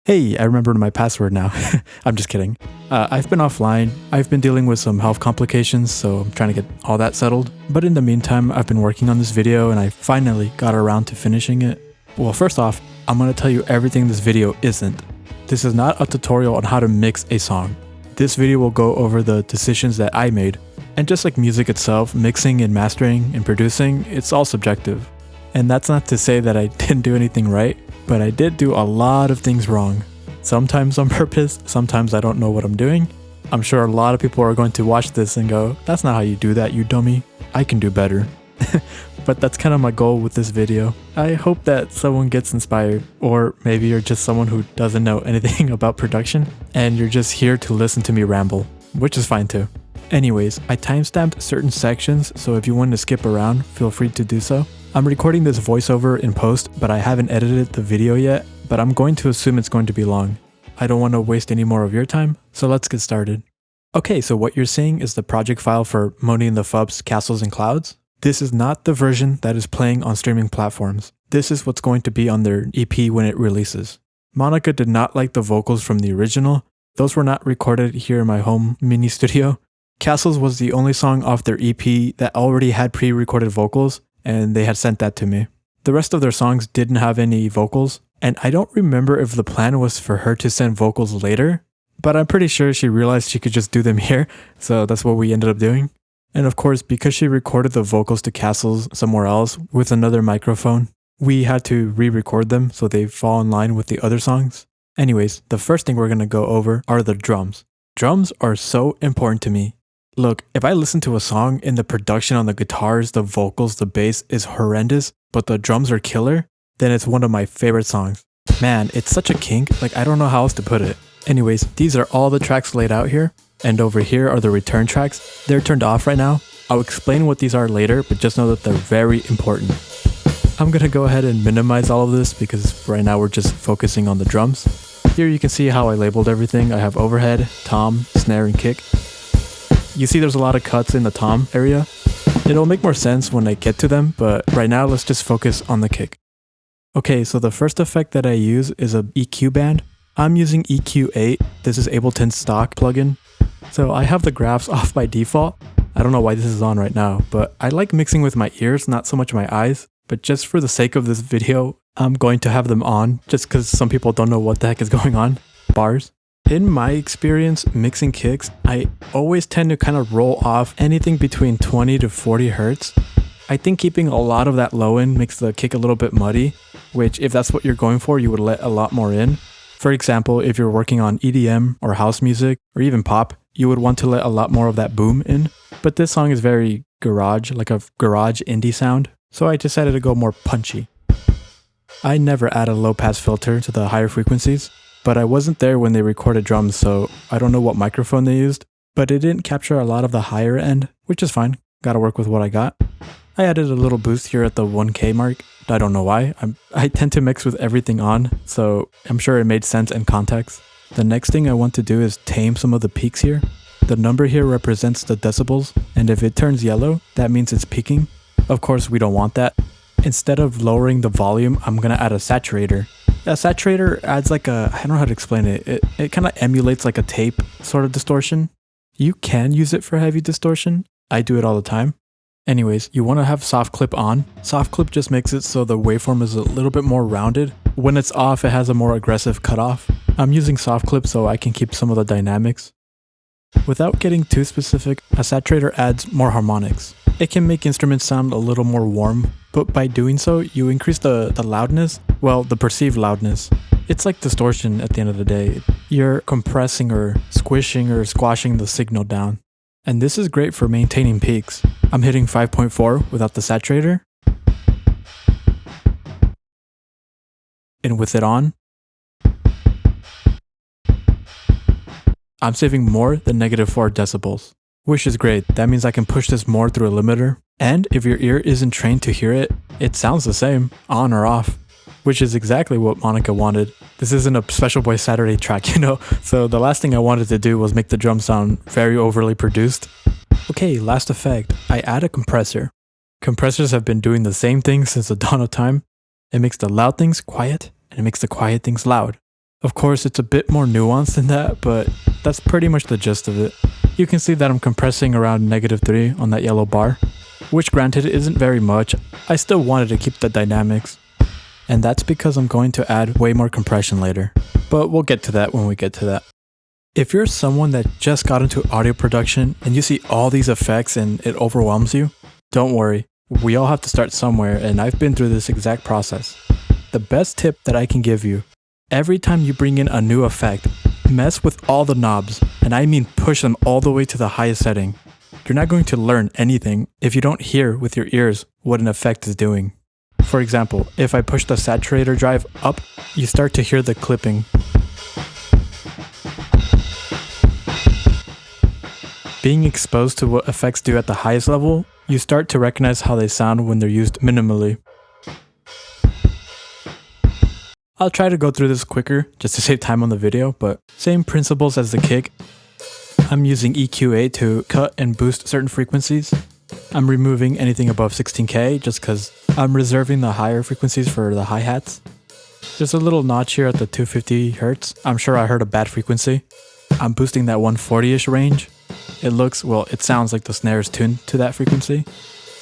Hey, I remembered my password now. I'm just kidding. I've been offline. I've been dealing with some health complications, so I'm trying to get all that settled. But in the meantime, I've been working on this video and I finally got around to finishing it. Well, first off, I'm going to tell you everything this video isn't. This is not a tutorial on how to mix a song. This video will go over the decisions that I made. And just like music itself, mixing and mastering and producing, it's all subjective. And that's not to say that I didn't do anything right, but I did do a lot of things wrong. Sometimes on purpose, sometimes I don't know what I'm doing. I'm sure a lot of people are going to watch this and go, "That's not how you do that, you dummy. I can do better." But that's kind of my goal with this video. I hope that someone gets inspired, or maybe you're just someone who doesn't know anything about production and you're just here to listen to me ramble, which is fine too. Anyways, I timestamped certain sections, so if you want to skip around, feel free to do so. I'm recording this voiceover in post, but I haven't edited the video yet, but I'm going to assume it's going to be long. I don't want to waste any more of your time, so let's get started. Okay, so what you're seeing is the project file for Moni the Fups Castles and Clouds. This is not the version that is playing on streaming platforms. This is what's going to be on their EP when it releases. Monica did not like the vocals from the original. Those were not recorded here in my home mini studio. Castles was the only song off their EP that already had pre-recorded vocals, and they had sent that to me. The rest of their songs didn't have any vocals, and I don't remember if the plan was for her to send vocals later, but I'm pretty sure she realized she could just do them here, so that's what we ended up doing. And of course, because she recorded the vocals to Castles somewhere else with another microphone, we had to re-record them so they fall in line with the other songs. Anyways, the first thing we're going to go over are the drums. Drums are so important to me. Look, if I listen to a song and the production on the guitars, the vocals, the bass is horrendous, but the drums are killer, then it's one of my favorite songs. Man, it's such a kink, like I don't know how else to put it. Anyways, these are all the tracks laid out here, and over here are the return tracks. They're turned off right now. I'll explain what these are later, but just know that they're very important. I'm gonna go ahead and minimize all of this because right now we're just focusing on the drums. Here you can see how I labeled everything. I have overhead, tom, snare, and kick. You see there's a lot of cuts in the tom area. It'll make more sense when I get to them, but right now let's just focus on the kick. Okay, so the first effect that I use is a EQ band. I'm using EQ8. This is Ableton's stock plugin. So I have the graphs off by default. I don't know why this is on right now, but I like mixing with my ears, not so much my eyes. But just for the sake of this video, I'm going to have them on just because some people don't know what the heck is going on. Bars. In my experience mixing kicks, I always tend to kind of roll off anything between 20 to 40 hertz. I think keeping a lot of that low end makes the kick a little bit muddy, which if that's what you're going for, you would let a lot more in. For example, if you're working on EDM or house music or even pop, you would want to let a lot more of that boom in. But this song is very garage, like a garage indie sound, so I decided to go more punchy. I never add a low pass filter to the higher frequencies. But I wasn't there when they recorded drums, so I don't know what microphone they used, but it didn't capture a lot of the higher end, which is fine. Gotta work with what I got. I added a little boost here at the 1K mark. I don't know why. I tend to mix with everything on, so I'm sure it made sense in context. The next thing I want to do is tame some of the peaks here. The number here represents the decibels, and if it turns yellow, that means it's peaking. Of course, we don't want that. Instead of lowering the volume, I'm gonna add a saturator. A saturator adds like I don't know how to explain it. It kind of emulates like a tape sort of distortion. You can use it for heavy distortion. I do it all the time. Anyways, you want to have soft clip on. Soft clip just makes it so the waveform is a little bit more rounded. When it's off, it has a more aggressive cutoff. I'm using soft clip so I can keep some of the dynamics. Without getting too specific, a saturator adds more harmonics. It can make instruments sound a little more warm, but by doing so, you increase the loudness, well, the perceived loudness. It's like distortion at the end of the day. You're compressing or squishing or squashing the signal down. And this is great for maintaining peaks. I'm hitting 5.4 without the saturator. And with it on, I'm saving more than -4 decibels. Which is great. That means I can push this more through a limiter. And if your ear isn't trained to hear it, it sounds the same, on or off. Which is exactly what Monica wanted. This isn't a Special Boy Saturday track, you know? So the last thing I wanted to do was make the drum sound very overly produced. Okay, last effect. I add a compressor. Compressors have been doing the same thing since the dawn of time. It makes the loud things quiet, and it makes the quiet things loud. Of course, it's a bit more nuanced than that, but that's pretty much the gist of it. You can see that I'm compressing around -3 on that yellow bar, which granted isn't very much. I still wanted to keep the dynamics. And that's because I'm going to add way more compression later. But we'll get to that when we get to that. If you're someone that just got into audio production and you see all these effects and it overwhelms you, don't worry. We all have to start somewhere, and I've been through this exact process. The best tip that I can give you, every time you bring in a new effect, mess with all the knobs, and I mean push them all the way to the highest setting. You're not going to learn anything if you don't hear with your ears what an effect is doing. For example, if I push the saturator drive up, you start to hear the clipping. Being exposed to what effects do at the highest level, you start to recognize how they sound when they're used minimally. I'll try to go through this quicker just to save time on the video, but same principles as the kick. I'm using EQA to cut and boost certain frequencies. I'm removing anything above 16K just because I'm reserving the higher frequencies for the hi-hats. There's a little notch here at the 250 Hz. I'm sure I heard a bad frequency. I'm boosting that 140-ish range. It sounds like the snare is tuned to that frequency.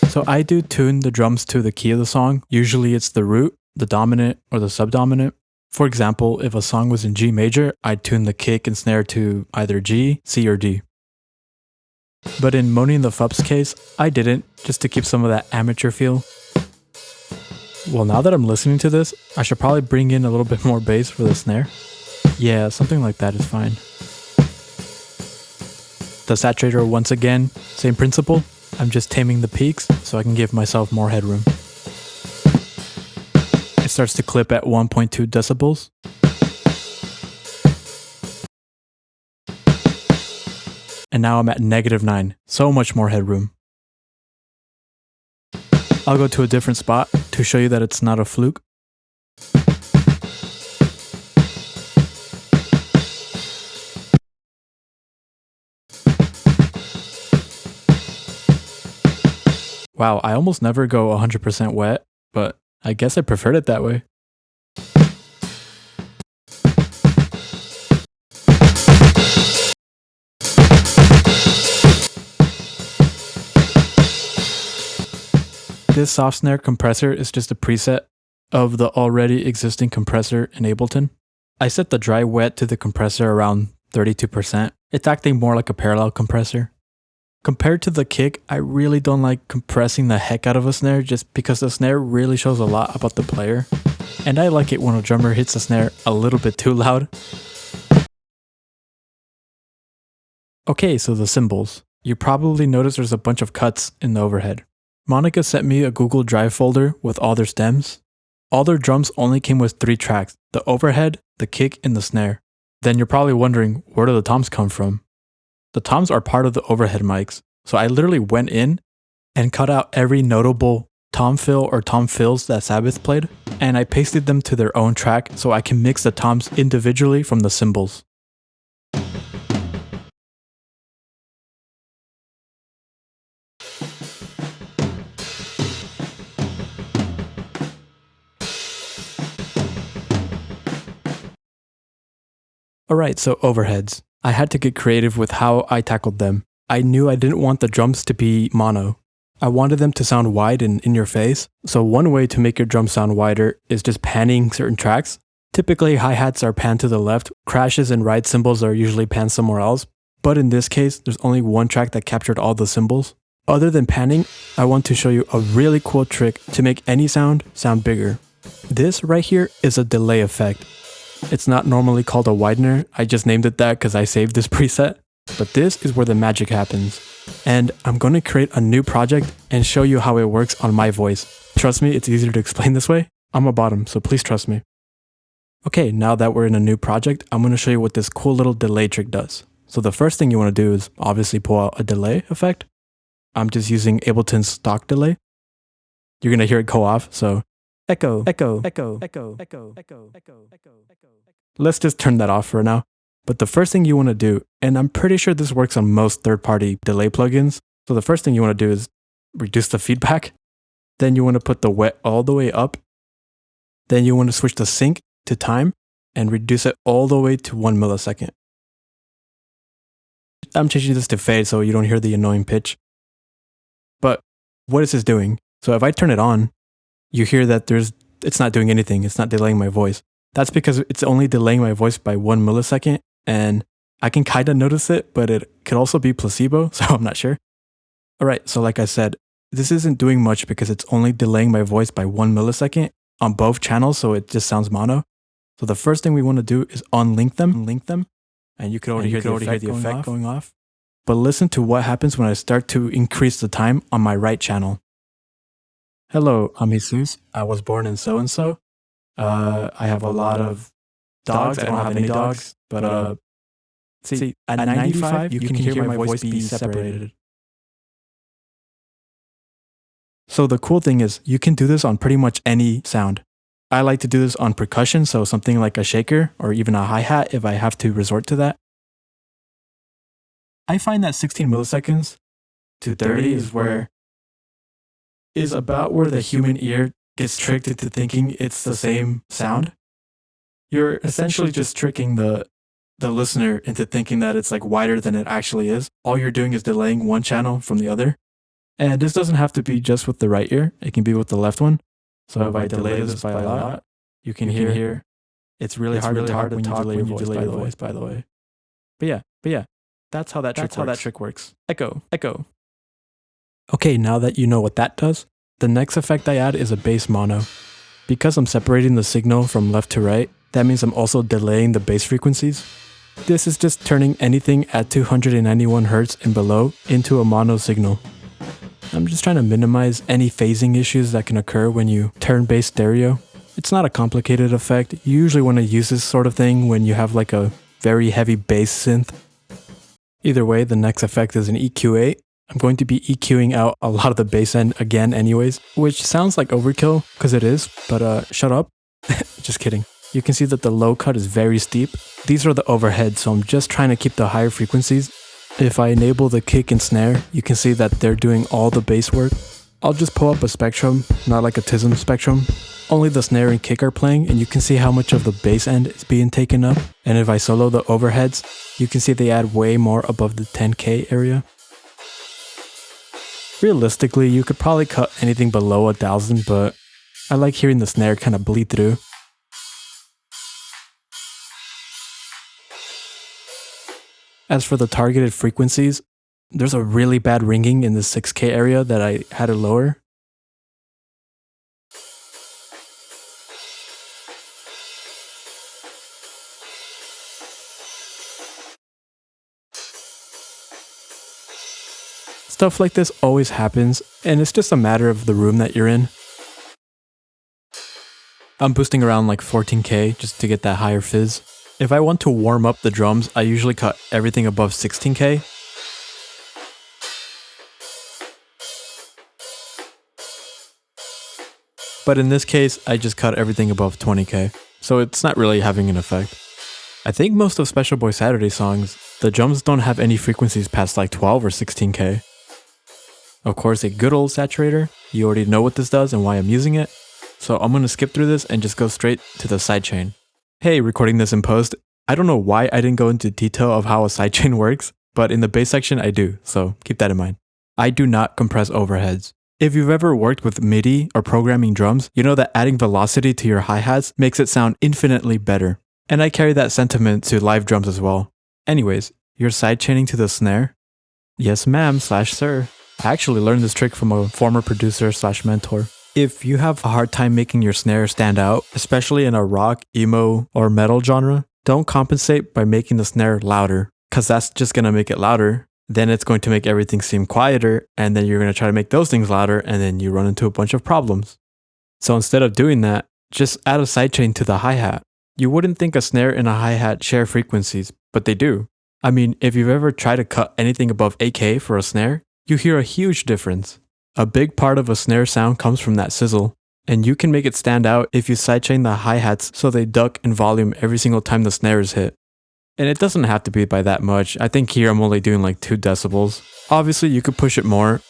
So I do tune the drums to the key of the song. Usually it's the root, the dominant, or the subdominant. For example, if a song was in G major, I'd tune the kick and snare to either G, C, or D. But in Moni The Fups case, I didn't, just to keep some of that amateur feel. Well, now that I'm listening to this, I should probably bring in a little bit more bass for the snare. Yeah, something like that is fine. The saturator, once again, same principle. I'm just taming the peaks so I can give myself more headroom. It starts to clip at 1.2 decibels. And now I'm at -9, so much more headroom. I'll go to a different spot to show you that it's not a fluke. Wow, I almost never go 100% wet, but I guess I preferred it that way. This soft snare compressor is just a preset of the already existing compressor in Ableton. I set the dry wet to the compressor around 32%. It's acting more like a parallel compressor. Compared to the kick, I really don't like compressing the heck out of a snare just because the snare really shows a lot about the player. And I like it when a drummer hits the snare a little bit too loud. Okay, so the cymbals. You probably noticed there's a bunch of cuts in the overhead. Monica sent me a Google Drive folder with all their stems. All their drums only came with 3 tracks, the overhead, the kick, and the snare. Then you're probably wondering, where do the toms come from? The toms are part of the overhead mics, so I literally went in and cut out every notable tom fill or tom fills that Sabbath played, and I pasted them to their own track so I can mix the toms individually from the cymbals. Alright, so overheads. I had to get creative with how I tackled them. I knew I didn't want the drums to be mono. I wanted them to sound wide and in your face, so one way to make your drums sound wider is just panning certain tracks. Typically hi-hats are panned to the left, crashes and ride cymbals are usually panned somewhere else, but in this case there's only one track that captured all the cymbals. Other than panning, I want to show you a really cool trick to make any sound bigger. This right here is a delay effect. It's not normally called a widener, I just named it that because I saved this preset. But this is where the magic happens. And I'm going to create a new project and show you how it works on my voice. Trust me, it's easier to explain this way. I'm a bottom, so please trust me. Okay, now that we're in a new project, I'm going to show you what this cool little delay trick does. So the first thing you want to do is obviously pull out a delay effect. I'm just using Ableton's stock delay. You're going to hear it go off, so echo, echo, echo, echo, echo, echo, echo, echo, echo. Let's just turn that off for now. But the first thing you want to do, and I'm pretty sure this works on most third-party delay plugins, so the first thing you want to do is reduce the feedback. Then you want to put the wet all the way up. Then you want to switch the sync to time. and reduce it all the way to 1 millisecond. I'm changing this to fade so you don't hear the annoying pitch. But what is this doing? So if I turn it on, you hear that it's not doing anything. It's not delaying my voice. That's because it's only delaying my voice by 1 millisecond, and I can kind of notice it, but it could also be placebo, so I'm not sure. Alright, so like I said, this isn't doing much because it's only delaying my voice by 1 millisecond on both channels, so it just sounds mono. So the first thing we want to do is unlink them, and you could already hear the effect going off. But listen to what happens when I start to increase the time on my right channel. Hello, I'm Jesus. I was born in so-and-so. I have a lot of dogs. I don't have any dogs, but see, at 95, you can hear my voice be separated. So the cool thing is, you can do this on pretty much any sound. I like to do this on percussion, so something like a shaker or even a hi-hat if I have to resort to that. I find that 16 milliseconds to 30 is about where the human ear gets tricked into thinking it's the same sound. You're essentially just tricking the listener into thinking that it's like wider than it actually is. All you're doing is delaying one channel from the other. And this doesn't have to be just with the right ear. It can be with the left one. So if I delay this by a lot, you can hear it's really hard to talk when you delay your voice, by the way. But yeah, that's how that trick works. Echo. Okay, now that you know what that does, the next effect I add is a bass mono. Because I'm separating the signal from left to right, that means I'm also delaying the bass frequencies. This is just turning anything at 291 Hz and below into a mono signal. I'm just trying to minimize any phasing issues that can occur when you turn bass stereo. It's not a complicated effect. You usually want to use this sort of thing when you have like a very heavy bass synth. Either way, the next effect is an EQ8. I'm going to be EQing out a lot of the bass end again anyways, which sounds like overkill, because it is, but shut up. Just kidding. You can see that the low cut is very steep. These are the overheads, so I'm just trying to keep the higher frequencies. If I enable the kick and snare, you can see that they're doing all the bass work. I'll just pull up a spectrum, not like a TISM spectrum. Only the snare and kick are playing, and you can see how much of the bass end is being taken up. And if I solo the overheads, you can see they add way more above the 10K area. Realistically, you could probably cut anything below 1000, but I like hearing the snare kind of bleed through. As for the targeted frequencies, there's a really bad ringing in the 6K area that I had to lower. Stuff like this always happens, and it's just a matter of the room that you're in. I'm boosting around like 14K just to get that higher fizz. If I want to warm up the drums, I usually cut everything above 16K. But in this case, I just cut everything above 20K, so it's not really having an effect. I think most of Special Boy Saturday songs, the drums don't have any frequencies past like 12 or 16K. Of course, a good old saturator, you already know what this does and why I'm using it, so I'm gonna skip through this and just go straight to the sidechain. Hey, recording this in post, I don't know why I didn't go into detail of how a sidechain works, but in the bass section I do, so keep that in mind. I do not compress overheads. If you've ever worked with MIDI or programming drums, you know that adding velocity to your hi-hats makes it sound infinitely better. And I carry that sentiment to live drums as well. Anyways, you're sidechaining to the snare? Yes ma'am / sir. I actually learned this trick from a former producer / mentor. If you have a hard time making your snare stand out, especially in a rock, emo, or metal genre, don't compensate by making the snare louder, because that's just going to make it louder. Then it's going to make everything seem quieter, and then you're going to try to make those things louder, and then you run into a bunch of problems. So instead of doing that, just add a sidechain to the hi-hat. You wouldn't think a snare and a hi-hat share frequencies, but they do. I mean, if you've ever tried to cut anything above 8K for a snare, you hear a huge difference. A big part of a snare sound comes from that sizzle, and you can make it stand out if you sidechain the hi-hats so they duck in volume every single time the snare is hit. And it doesn't have to be by that much. I think here I'm only doing like 2 decibels. Obviously you could push it more.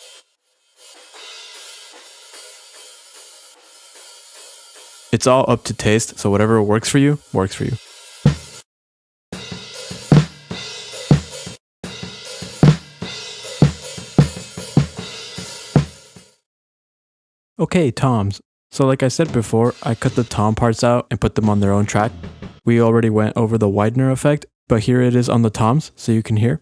It's all up to taste, so whatever works for you, works for you. Okay, toms. So like I said before, I cut the tom parts out and put them on their own track. We already went over the widener effect, but here it is on the toms so you can hear.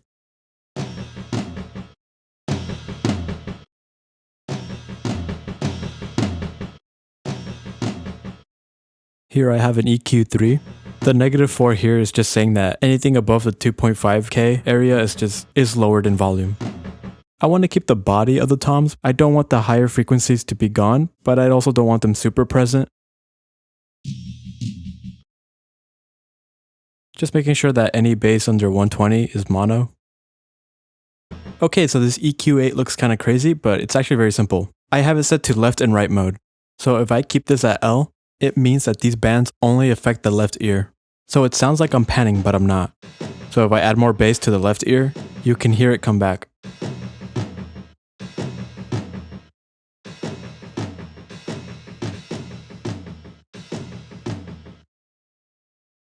Here I have an EQ3. The -4 here is just saying that anything above the 2.5K area is lowered in volume. I want to keep the body of the toms. I don't want the higher frequencies to be gone, but I also don't want them super present. Just making sure that any bass under 120 is mono. Okay, so this EQ8 looks kind of crazy, but it's actually very simple. I have it set to left and right mode. So if I keep this at L, it means that these bands only affect the left ear. So it sounds like I'm panning, but I'm not. So if I add more bass to the left ear, you can hear it come back.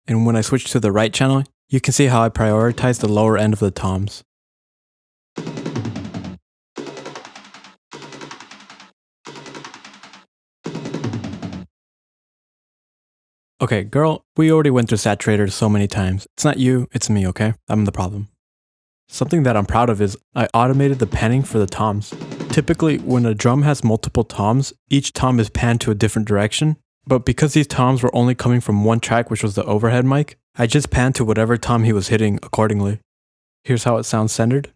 And when I switch to the right channel, you can see how I prioritize the lower end of the toms. Okay, girl, we already went through saturators so many times. It's not you, it's me, okay? I'm the problem. Something that I'm proud of is I automated the panning for the toms. Typically, when a drum has multiple toms, each tom is panned to a different direction. But because these toms were only coming from one track, which was the overhead mic, I just panned to whatever tom he was hitting accordingly. Here's how it sounds centered.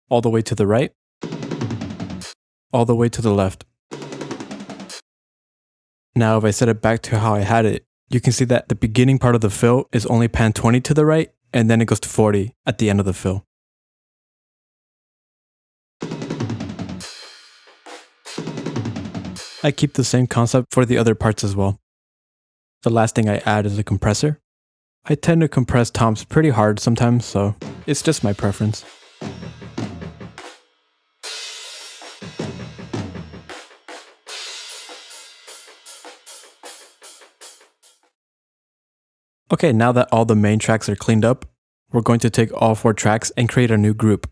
All the way to the right. All the way to the left. Now if I set it back to how I had it, you can see that the beginning part of the fill is only panned 20 to the right, and then it goes to 40 at the end of the fill. I keep the same concept for the other parts as well. The last thing I add is a compressor. I tend to compress toms pretty hard sometimes, so it's just my preference. Okay, now that all the main tracks are cleaned up, we're going to take all 4 tracks and create a new group.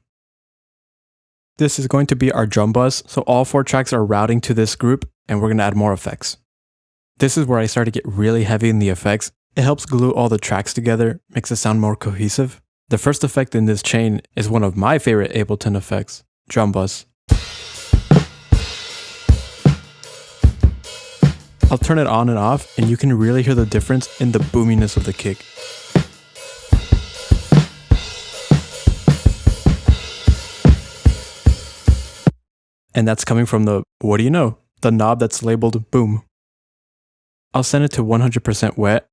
This is going to be our drum bus, so all 4 tracks are routing to this group, and we're going to add more effects. This is where I start to get really heavy in the effects. It helps glue all the tracks together, makes it sound more cohesive. The first effect in this chain is one of my favorite Ableton effects, drum bus. I'll turn it on and off, and you can really hear the difference in the boominess of the kick. And that's coming from the, what do you know, the knob that's labeled boom. I'll send it to 100% wet.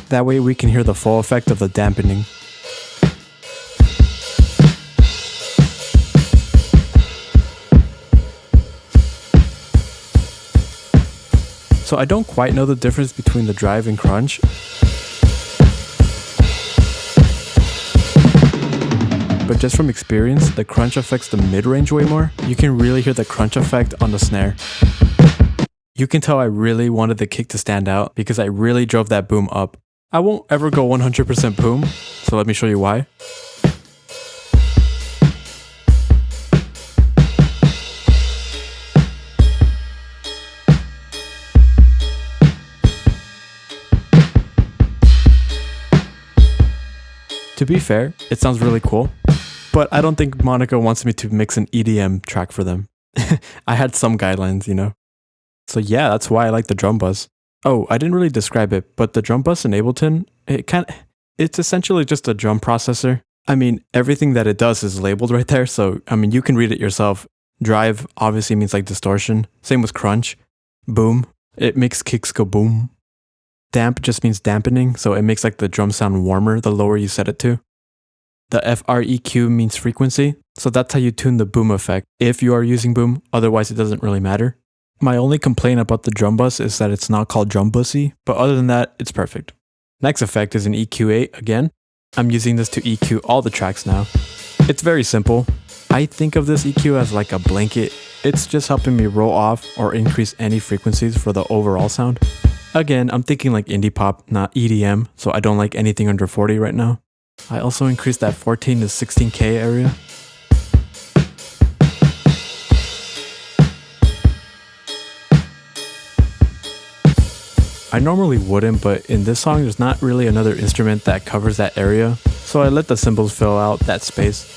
That way we can hear the full effect of the dampening. So I don't quite know the difference between the drive and crunch. But just from experience, the crunch affects the mid-range way more. You can really hear the crunch effect on the snare. You can tell I really wanted the kick to stand out because I really drove that boom up. I won't ever go 100% boom, so let me show you why. To be fair, it sounds really cool, but I don't think Monica wants me to mix an EDM track for them. I had some guidelines, you know. So yeah, that's why I like the drum bus. Oh, I didn't really describe it, but the drum bus in Ableton, it's essentially just a drum processor. I mean, everything that it does is labeled right there, so I mean, you can read it yourself. Drive obviously means like distortion. Same with crunch. Boom, it makes kicks go boom. Damp just means dampening, so it makes like the drum sound warmer the lower you set it to. The FREQ means frequency, so that's how you tune the boom effect if you are using boom, otherwise it doesn't really matter. My only complaint about the drum bus is that it's not called drum bussy, but other than that, it's perfect. Next effect is an EQ8 again. I'm using this to EQ all the tracks now. It's very simple. I think of this EQ as like a blanket. It's just helping me roll off or increase any frequencies for the overall sound. Again, I'm thinking like indie pop, not EDM, so I don't like anything under 40 right now. I also increased that 14 to 16K area. I normally wouldn't, but in this song there's not really another instrument that covers that area, so I let the cymbals fill out that space.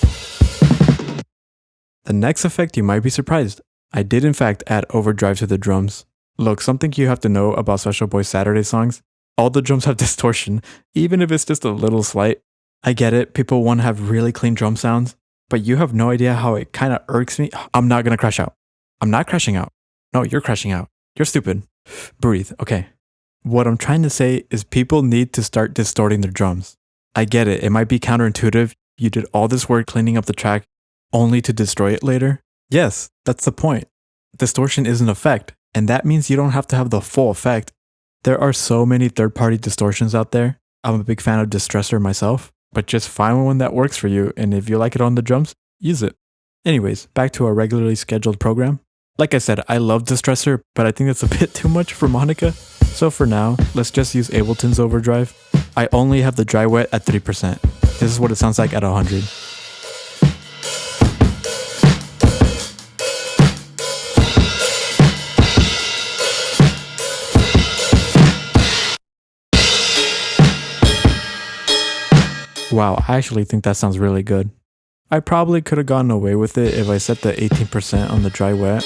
The next effect, you might be surprised. I did in fact add overdrive to the drums. Look, something you have to know about Special Boy Saturday songs, all the drums have distortion, even if it's just a little slight. I get it, people want to have really clean drum sounds, but you have no idea how it kind of irks me. I'm not gonna crash out. I'm not crashing out. No, you're crashing out. You're stupid. Breathe, okay. What I'm trying to say is people need to start distorting their drums. I get it, it might be counterintuitive. You did all this work cleaning up the track only to destroy it later. Yes, that's the point. Distortion is an effect, and that means you don't have to have the full effect. There are so many third-party distortions out there. I'm a big fan of Distressor myself, but just find one that works for you, and if you like it on the drums, use it. Anyways, back to our regularly scheduled program. Like I said, I love Distressor, but I think that's a bit too much for Monica. So for now, let's just use Ableton's overdrive. I only have the dry wet at 3%. This is what it sounds like at 100. Wow, I actually think that sounds really good. I probably could have gotten away with it if I set the 18% on the dry wet.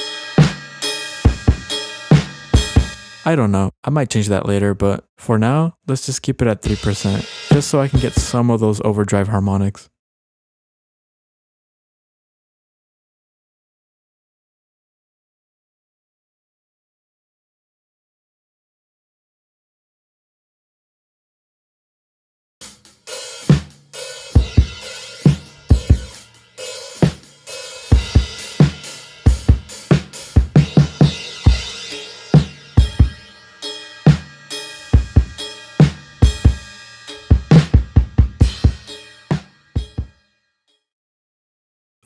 I don't know, I might change that later, but for now, let's just keep it at 3%, just so I can get some of those overdrive harmonics.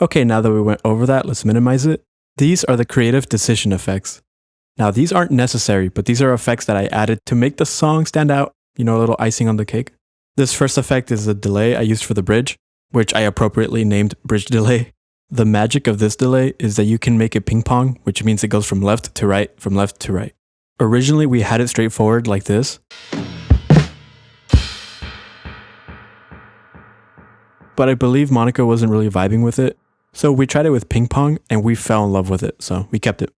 Okay, now that we went over that, let's minimize it. These are the creative decision effects. Now these aren't necessary, but these are effects that I added to make the song stand out, you know, a little icing on the cake. This first effect is a delay I used for the bridge, which I appropriately named bridge delay. The magic of this delay is that you can make it ping pong, which means it goes from left to right, from left to right. Originally we had it straightforward like this, but I believe Monica wasn't really vibing with it. So we tried it with ping pong and we fell in love with it, so we kept it.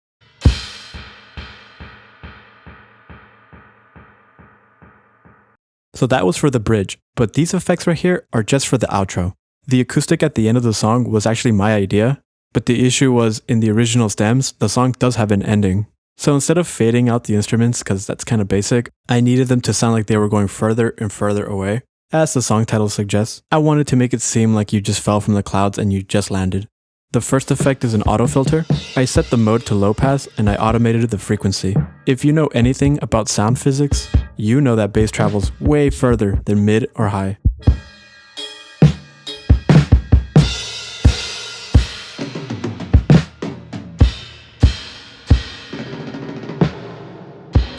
So that was for the bridge, but these effects right here are just for the outro. The acoustic at the end of the song was actually my idea, but the issue was in the original stems, the song does have an ending. So instead of fading out the instruments, because that's kind of basic, I needed them to sound like they were going further and further away. As the song title suggests, I wanted to make it seem like you just fell from the clouds and you just landed. The first effect is an auto filter. I set the mode to low pass and I automated the frequency. If you know anything about sound physics, you know that bass travels way further than mid or high.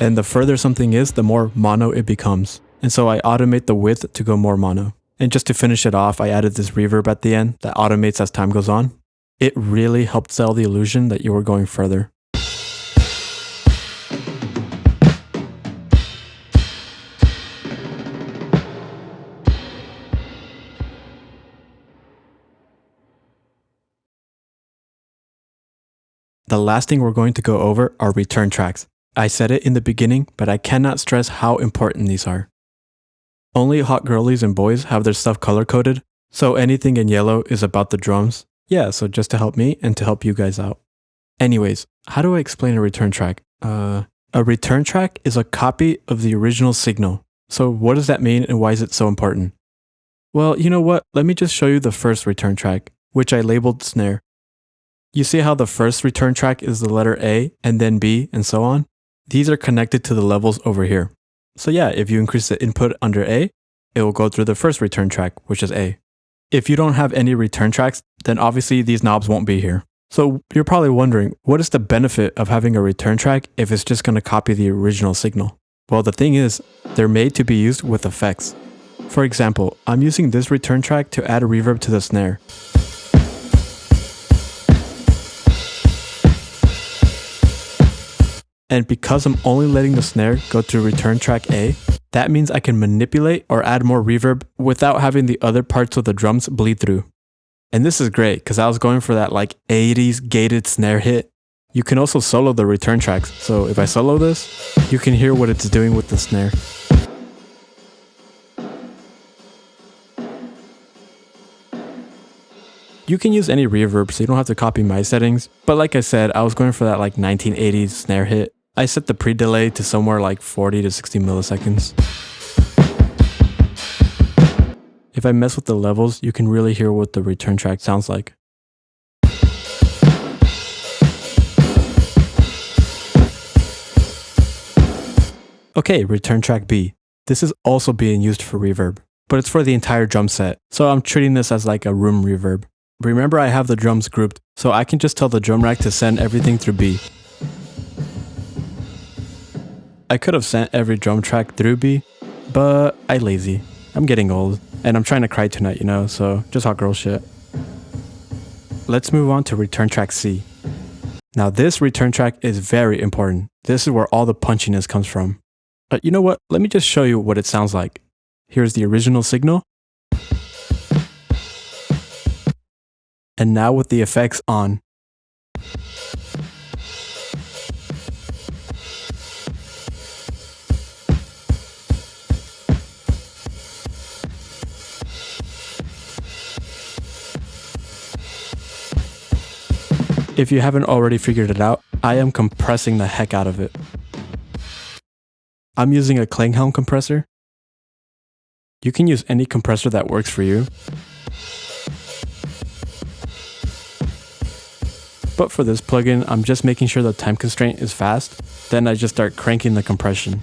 And the further something is, the more mono it becomes. And so I automate the width to go more mono. And just to finish it off, I added this reverb at the end that automates as time goes on. It really helped sell the illusion that you were going further. The last thing we're going to go over are return tracks. I said it in the beginning, but I cannot stress how important these are. Only hot girlies and boys have their stuff color-coded, so anything in yellow is about the drums. Yeah, so just to help me and to help you guys out. Anyways, how do I explain a return track? A return track is a copy of the original signal. So what does that mean and why is it so important? Well, you know what? Let me just show you the first return track, which I labeled Snare. You see how the first return track is the letter A and then B and so on? These are connected to the levels over here. So yeah, if you increase the input under A, it will go through the first return track, which is A. If you don't have any return tracks, then obviously these knobs won't be here. So you're probably wondering, what is the benefit of having a return track if it's just going to copy the original signal? Well, the thing is, they're made to be used with effects. For example, I'm using this return track to add a reverb to the snare. And because I'm only letting the snare go to return track A, that means I can manipulate or add more reverb without having the other parts of the drums bleed through. And this is great because I was going for that like 80s gated snare hit. You can also solo the return tracks, so if I solo this, you can hear what it's doing with the snare. You can use any reverb, so you don't have to copy my settings, but like I said, I was going for that like 1980s snare hit. I set the pre-delay to somewhere like 40 to 60 milliseconds. If I mess with the levels, you can really hear what the return track sounds like. Okay, return track B. This is also being used for reverb, but it's for the entire drum set, so I'm treating this as like a room reverb. Remember, I have the drums grouped, so I can just tell the drum rack to send everything through B. I could have sent every drum track through B, but I lazy. I'm getting old, and I'm trying to cry tonight, you know, so just hot girl shit. Let's move on to return track C. Now this return track is very important. This is where all the punchiness comes from. But you know what? Let me just show you what it sounds like. Here's the original signal. And now with the effects on. If you haven't already figured it out, I am compressing the heck out of it. I'm using a Klanghelm compressor. You can use any compressor that works for you. But for this plugin, I'm just making sure the time constraint is fast, then I just start cranking the compression.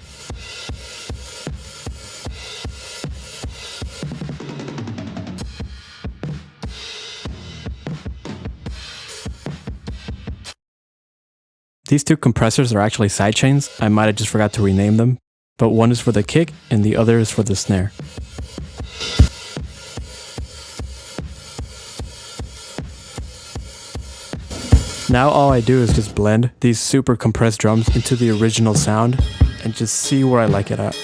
These two compressors are actually sidechains. I might have just forgot to rename them, but one is for the kick and the other is for the snare. Now all I do is just blend these super compressed drums into the original sound and just see where I like it at.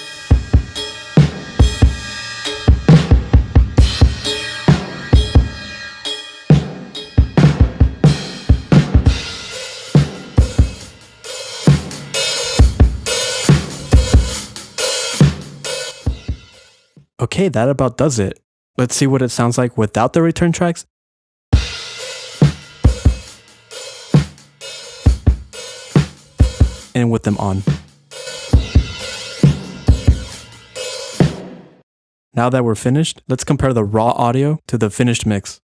Okay, that about does it. Let's see what it sounds like without the return tracks. And with them on. Now that we're finished, let's compare the raw audio to the finished mix.